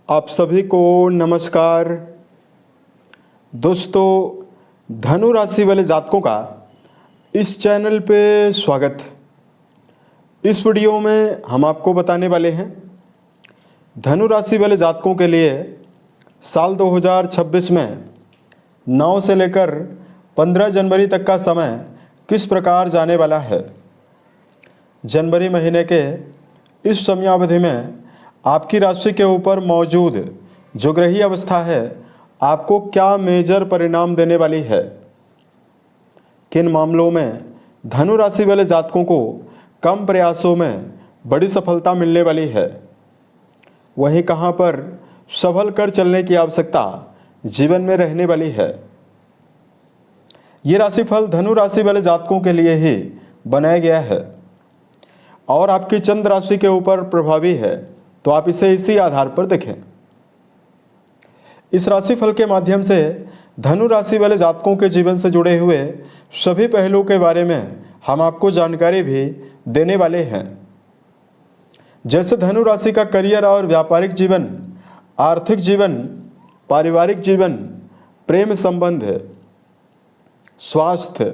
आप सभी को नमस्कार। दोस्तों, धनु राशि वाले जातकों का इस चैनल पे स्वागत। इस वीडियो में हम आपको बताने वाले हैं धनु राशि वाले जातकों के लिए साल 2026 में 9 से लेकर 15 जनवरी तक का समय किस प्रकार जाने वाला है। जनवरी महीने के इस समयावधि में आपकी राशि के ऊपर मौजूद जो ग्रही अवस्था है आपको क्या मेजर परिणाम देने वाली है। किन मामलों में धनु राशि वाले जातकों को कम प्रयासों में बड़ी सफलता मिलने वाली है, वहीं कहां पर संभल कर चलने की आवश्यकता जीवन में रहने वाली है। ये राशिफल धनु राशि वाले जातकों के लिए ही बनाया गया है और आपकी चंद्र राशि के ऊपर प्रभावी है, तो आप इसे इसी आधार पर देखें। इस राशिफल के माध्यम से धनु राशि वाले जातकों के जीवन से जुड़े हुए सभी पहलुओं के बारे में हम आपको जानकारी भी देने वाले हैं, जैसे धनु राशि का करियर और व्यापारिक जीवन, आर्थिक जीवन, पारिवारिक जीवन, प्रेम संबंध, स्वास्थ्य,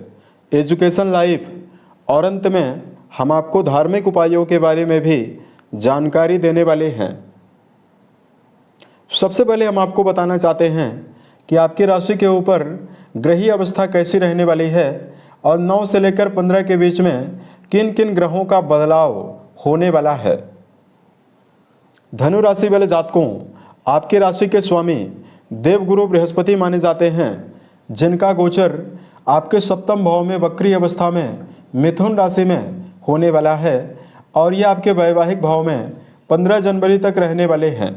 एजुकेशन लाइफ और अंत में हम आपको धार्मिक उपायों के बारे में भी जानकारी देने वाले हैं। सबसे पहले हम आपको बताना चाहते हैं कि आपकी राशि के ऊपर ग्रही अवस्था कैसी रहने वाली है और 9 से लेकर 15 के बीच में किन किन ग्रहों का बदलाव होने वाला है। धनु राशि वाले जातकों, आपकी राशि के स्वामी देवगुरु बृहस्पति माने जाते हैं, जिनका गोचर आपके सप्तम भाव में वक्री अवस्था में मिथुन राशि में होने वाला है और ये आपके वैवाहिक भाव में 15 जनवरी तक रहने वाले हैं।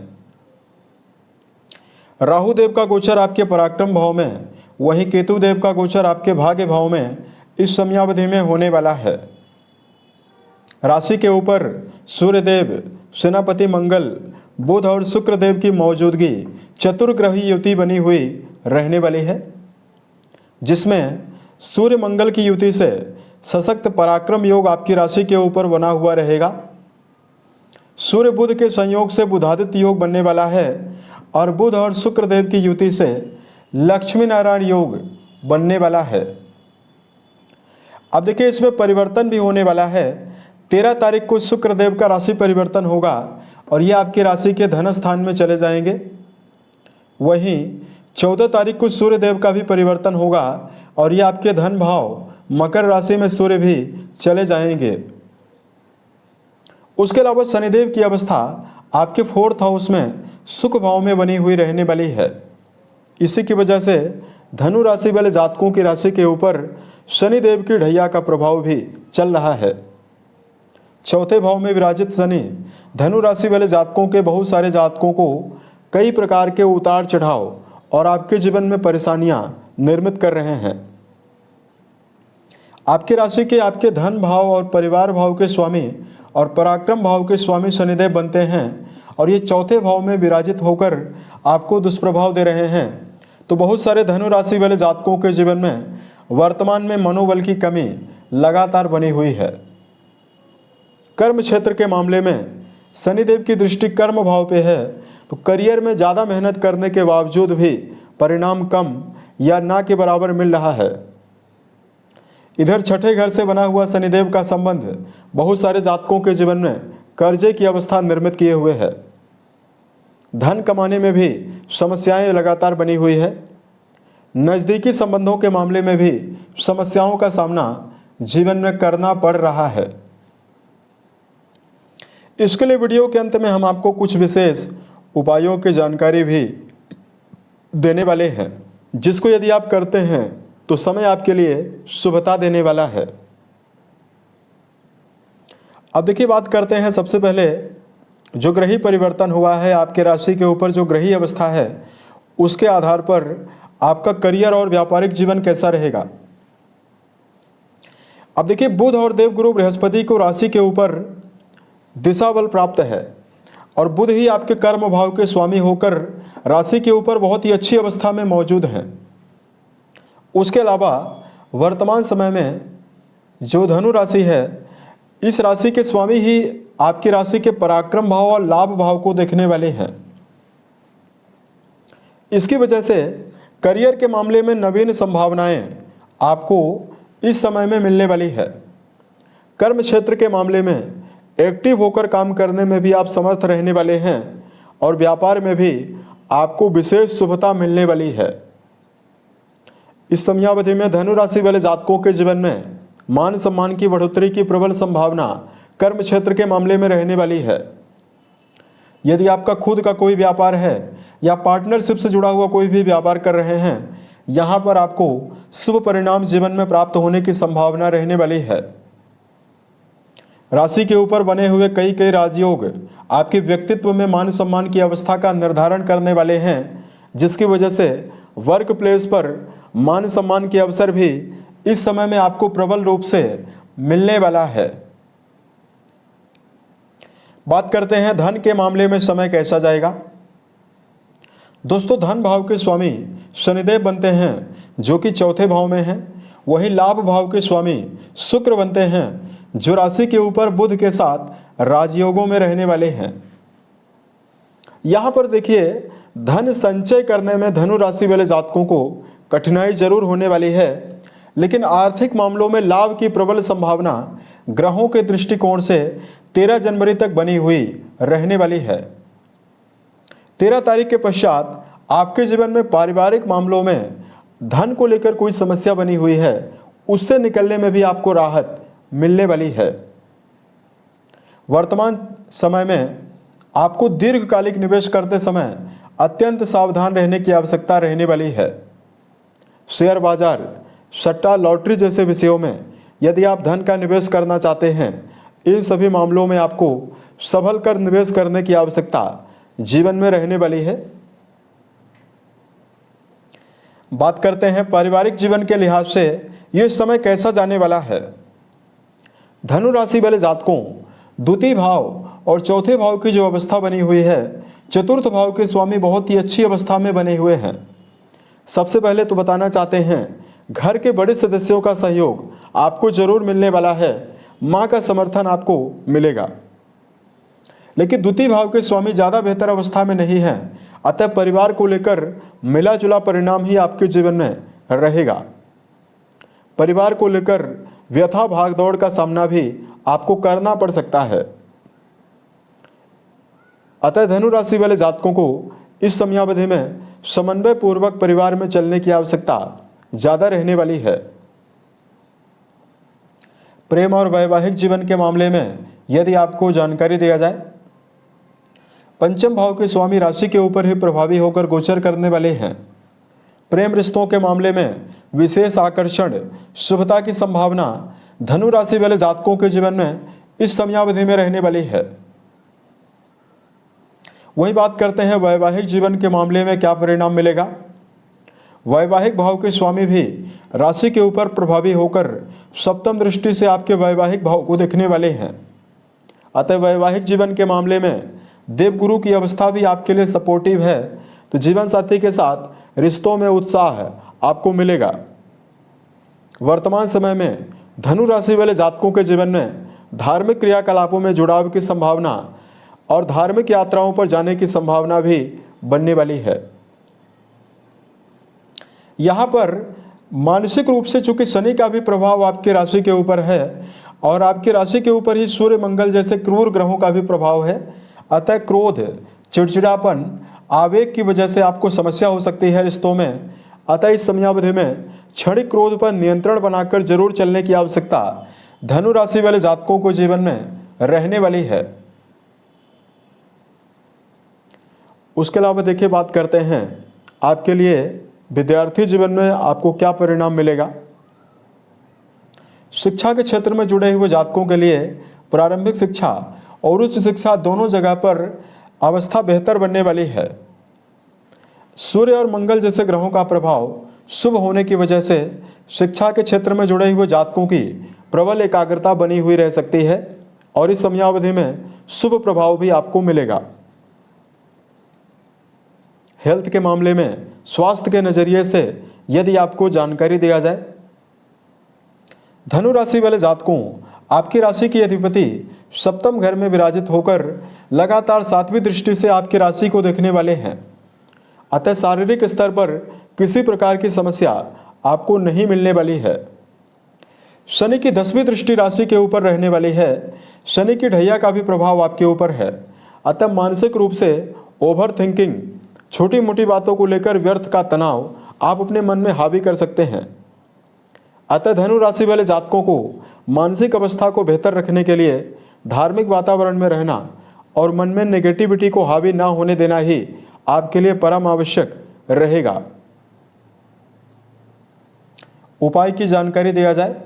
राहु देव का गोचर आपके पराक्रम भाव में, वहीं केतु देव का गोचर आपके भाग्य भाव में इस समयावधि में होने वाला है। राशि के ऊपर सूर्यदेव, सेनापति मंगल, बुध और शुक्र देव की मौजूदगी चतुर्ग्रही युति बनी हुई रहने वाली है, जिसमें सूर्य मंगल की युति से सशक्त पराक्रम योग आपकी राशि के ऊपर बना हुआ रहेगा। सूर्य बुध के संयोग से बुधादित्य योग बनने वाला है और बुध और शुक्र देव की युति से लक्ष्मी नारायण योग बनने वाला है। अब देखिए, इसमें परिवर्तन भी होने वाला है। 13 तारीख को शुक्र देव का राशि परिवर्तन होगा और ये आपकी राशि के धन स्थान में चले जाएंगे। वहीं 14 तारीख को सूर्य देव का भी परिवर्तन होगा और ये आपके धन भाव मकर राशि में सूर्य भी चले जाएंगे। उसके अलावा शनिदेव की अवस्था आपके 4th हाउस में सुख भाव में बनी हुई रहने वाली है। इसी की वजह से धनु राशि वाले जातकों की राशि के ऊपर शनिदेव की ढैया का प्रभाव भी चल रहा है। 4थे भाव में विराजित शनि धनु राशि वाले जातकों के बहुत सारे जातकों को कई प्रकार के उतार चढ़ाव और आपके जीवन में परेशानियां निर्मित कर रहे हैं। आपकी राशि के आपके धन भाव और परिवार भाव के स्वामी और पराक्रम भाव के स्वामी शनिदेव बनते हैं और ये 4थे भाव में विराजित होकर आपको दुष्प्रभाव दे रहे हैं। तो बहुत सारे धनु राशि वाले जातकों के जीवन में वर्तमान में मनोबल की कमी लगातार बनी हुई है। कर्म क्षेत्र के मामले में शनिदेव की दृष्टि कर्म भाव पे है, तो करियर में ज़्यादा मेहनत करने के बावजूद भी परिणाम कम या ना के बराबर मिल रहा है। इधर 6ठे घर से बना हुआ शनिदेव का संबंध बहुत सारे जातकों के जीवन में कर्जे की अवस्था निर्मित किए हुए है। धन कमाने में भी समस्याएं लगातार बनी हुई है। नज़दीकी संबंधों के मामले में भी समस्याओं का सामना जीवन में करना पड़ रहा है। इसके लिए वीडियो के अंत में हम आपको कुछ विशेष उपायों की जानकारी भी देने वाले हैं, जिसको यदि आप करते हैं तो समय आपके लिए शुभता देने वाला है। अब देखिए, बात करते हैं सबसे पहले जो ग्रही परिवर्तन हुआ है आपके राशि के ऊपर, जो ग्रही अवस्था है उसके आधार पर आपका करियर और व्यापारिक जीवन कैसा रहेगा। अब देखिए, बुध और देवगुरु बृहस्पति को राशि के ऊपर दिशा बल प्राप्त है और बुध ही आपके कर्म भाव के स्वामी होकर राशि के ऊपर बहुत ही अच्छी अवस्था में मौजूद हैं। उसके अलावा वर्तमान समय में जो धनु राशि है, इस राशि के स्वामी ही आपकी राशि के पराक्रम भाव और लाभ भाव को देखने वाले हैं। इसकी वजह से करियर के मामले में नवीन संभावनाएं आपको इस समय में मिलने वाली है। कर्म क्षेत्र के मामले में एक्टिव होकर काम करने में भी आप समर्थ रहने वाले हैं और व्यापार में भी आपको विशेष शुभता मिलने वाली है। इस समयावधि में धनु राशि वाले जातकों के जीवन में मान सम्मान की बढ़ोतरी की प्रबल संभावना कर्म क्षेत्र के मामले में रहने वाली है। यदि आपका खुद का कोई व्यापार है या पार्टनरशिप से जुड़ा हुआ कोई भी व्यापार कर रहे हैं, यहाँ पर आपको शुभ परिणाम जीवन में प्राप्त होने की संभावना रहने वाली है। राशि के ऊपर बने हुए कई राजयोग आपके व्यक्तित्व में मान सम्मान की अवस्था का निर्धारण करने वाले हैं, जिसकी वजह से वर्क प्लेस पर मान सम्मान के अवसर भी इस समय में आपको प्रबल रूप से मिलने वाला है। बात करते हैं धन के मामले में समय कैसा जाएगा। दोस्तों, धन भाव के स्वामी शनिदेव बनते हैं जो कि चौथे भाव में हैं। वहीं लाभ भाव के स्वामी शुक्र बनते हैं जो राशि के ऊपर बुध के साथ राजयोगों में रहने वाले हैं। यहां पर देखिए, धन संचय करने में धनु राशि वाले जातकों को कठिनाई जरूर होने वाली है, लेकिन आर्थिक मामलों में लाभ की प्रबल संभावना ग्रहों के दृष्टिकोण से 13 जनवरी तक बनी हुई रहने वाली है। 13 तारीख के पश्चात आपके जीवन में पारिवारिक मामलों में धन को लेकर कोई समस्या बनी हुई है, उससे निकलने में भी आपको राहत मिलने वाली है। वर्तमान समय में आपको दीर्घकालिक निवेश करते समय अत्यंत सावधान रहने की आवश्यकता रहने वाली है। शेयर बाजार, सट्टा, लॉटरी जैसे विषयों में यदि आप धन का निवेश करना चाहते हैं, इन सभी मामलों में आपको संभल कर निवेश करने की आवश्यकता जीवन में रहने वाली है। बात करते हैं पारिवारिक जीवन के लिहाज से यह समय कैसा जाने वाला है। धनु राशि वाले जातकों, द्वितीय भाव और चौथे भाव की जो अवस्था बनी हुई है, चतुर्थ भाव के स्वामी बहुत ही अच्छी अवस्था में बने हुए हैं। सबसे पहले तो बताना चाहते हैं, घर के बड़े सदस्यों का सहयोग आपको जरूर मिलने वाला है। मां का समर्थन आपको मिलेगा। लेकिन द्वितीय भाव के स्वामी ज़्यादा बेहतर अवस्था में नहीं है, अतः परिवार को लेकर मिला जुला परिणाम ही आपके जीवन में रहेगा। परिवार को लेकर व्यथा भागदौड़ का सामना भी आपको करना पड़ सकता है। अतः धनु राशि वाले जातकों को इस समयावधि में समन्वय पूर्वक परिवार में चलने की आवश्यकता ज्यादा रहने वाली है। प्रेम और वैवाहिक जीवन के मामले में यदि आपको जानकारी दिया जाए, पंचम भाव के स्वामी राशि के ऊपर ही प्रभावी होकर गोचर करने वाले हैं। प्रेम रिश्तों के मामले में विशेष आकर्षण, शुभता की संभावना धनु राशि वाले जातकों के जीवन में इस समयावधि में रहने वाली है। वही बात करते हैं वैवाहिक जीवन के मामले में क्या परिणाम मिलेगा। वैवाहिक भाव के स्वामी भी राशि के ऊपर प्रभावी होकर सप्तम दृष्टि से आपके वैवाहिक भाव को देखने वाले हैं। अतः वैवाहिक जीवन के मामले में देवगुरु की अवस्था भी आपके लिए सपोर्टिव है, तो जीवन साथी के साथ रिश्तों में उत्साह आपको मिलेगा। वर्तमान समय में धनु राशि वाले जातकों के जीवन में धार्मिक क्रियाकलापों में जुड़ाव की संभावना और धार्मिक यात्राओं पर जाने की संभावना भी बनने वाली है। यहाँ पर मानसिक रूप से चूंकि शनि का भी प्रभाव आपकी राशि के ऊपर है और आपकी राशि के ऊपर ही सूर्य, मंगल जैसे क्रूर ग्रहों का भी प्रभाव है, अतः क्रोध, चिड़चिड़ापन, आवेग की वजह से आपको समस्या हो सकती है रिश्तों में। अतः इस समयावधि में क्षणिक क्रोध पर नियंत्रण बनाकर जरूर चलने की आवश्यकता धनु राशि वाले जातकों को जीवन में रहने वाली है। उसके अलावा देखिए, बात करते हैं आपके लिए विद्यार्थी जीवन में आपको क्या परिणाम मिलेगा। शिक्षा के क्षेत्र में जुड़े हुए जातकों के लिए प्रारंभिक शिक्षा और उच्च शिक्षा दोनों जगह पर अवस्था बेहतर बनने वाली है। सूर्य और मंगल जैसे ग्रहों का प्रभाव शुभ होने की वजह से शिक्षा के क्षेत्र में जुड़े हुए जातकों की प्रबल एकाग्रता बनी हुई रह सकती है और इस समयावधि में शुभ प्रभाव भी आपको मिलेगा। हेल्थ के मामले में स्वास्थ्य के नजरिए से यदि आपको जानकारी दिया जाए, धनु राशि वाले जातकों, आपकी राशि की अधिपति सप्तम घर में विराजित होकर लगातार 7वीं दृष्टि से आपकी राशि को देखने वाले हैं। अतः शारीरिक स्तर पर किसी प्रकार की समस्या आपको नहीं मिलने वाली है। शनि की 10वीं दृष्टि राशि के ऊपर रहने वाली है। शनि की ढैया का भी प्रभाव आपके ऊपर है, अतः मानसिक रूप से ओवर थिंकिंग, छोटी मोटी बातों को लेकर व्यर्थ का तनाव आप अपने मन में हावी कर सकते हैं। अतः धनु राशि वाले जातकों को मानसिक अवस्था को बेहतर रखने के लिए धार्मिक वातावरण में रहना और मन में नेगेटिविटी को हावी ना होने देना ही आपके लिए परम आवश्यक रहेगा। उपाय की जानकारी दिया जाए।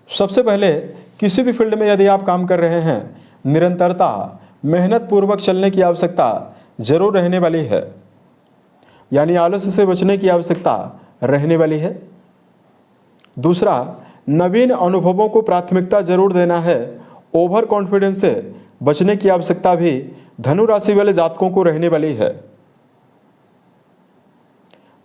सबसे पहले किसी भी फील्ड में यदि आप काम कर रहे हैं, निरंतरता, मेहनत पूर्वक चलने की आवश्यकता जरूर रहने वाली है, यानी आलस्य से बचने की आवश्यकता रहने वाली है। दूसरा, नवीन अनुभवों को प्राथमिकता जरूर देना है। ओवर कॉन्फिडेंस से बचने की आवश्यकता भी धनु राशि वाले जातकों को रहने वाली है।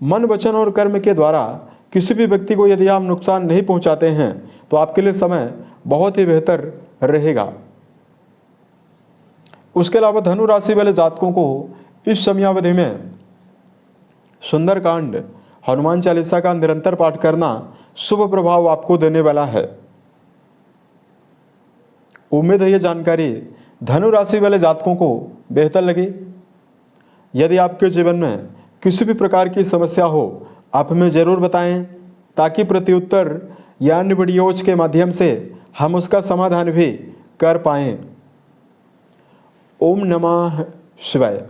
मन, वचन और कर्म के द्वारा किसी भी व्यक्ति को यदि आप नुकसान नहीं पहुंचाते हैं तो आपके लिए समय बहुत ही बेहतर रहेगा। उसके अलावा धनु राशि वाले जातकों को इस समयावधि में सुंदरकांड, हनुमान चालीसा का निरंतर पाठ करना शुभ प्रभाव आपको देने वाला है। उम्मीद है यह जानकारी धनु राशि वाले जातकों को बेहतर लगी। यदि आपके जीवन में किसी भी प्रकार की समस्या हो, आप हमें ज़रूर बताएं, ताकि प्रत्युत्तर या अन्य वीडियोज के माध्यम से हम उसका समाधान भी कर पाएं। ओम नमः शिवाय।